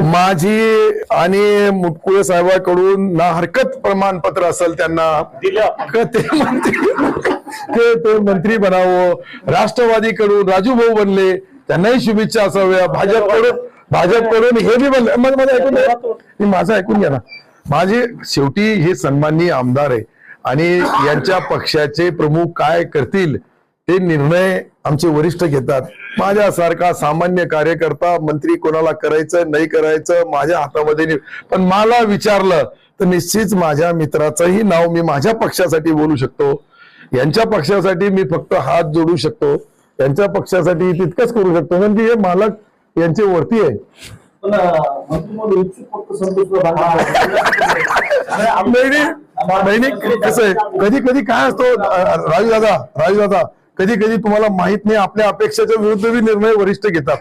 माझी आणि मुटकुळे साहेबांकडून ना हरकत प्रमाणपत्र असेल त्यांना ते मंत्री बनावं। राष्ट्रवादीकडून राजू भाऊ बनले, त्यांनाही शुभेच्छा असाव्या। भाजपकडून हे बी बनले। माझं ऐकून घ्या ना। माझे शेवटी हे सन्माननीय आमदार आहे आणि यांच्या पक्षाचे प्रमुख काय करतील ते निर्णय आमचे वरिष्ठ घेतात। माझ्यासारखा सामान्य कार्यकर्ता मंत्री कोणाला करायचं नाही करायचं माझ्या हातामध्ये नाही, पण मला विचारलं तर निश्चित माझ्या मित्राचंही नाव मी माझ्या पक्षासाठी बोलू शकतो। यांच्या पक्षासाठी मी फक्त हात जोडू शकतो, यांच्या पक्षासाठी तितकंच करू शकतो, म्हणजे हे मालक यांचे वरती आहे। कसं आहे कधी कधी काय असतो राजू दादा कधी कधी तुम्हाला माहित नाही आपल्या अपेक्षेच्या विरुद्ध निर्णय वरिष्ठ घेतात।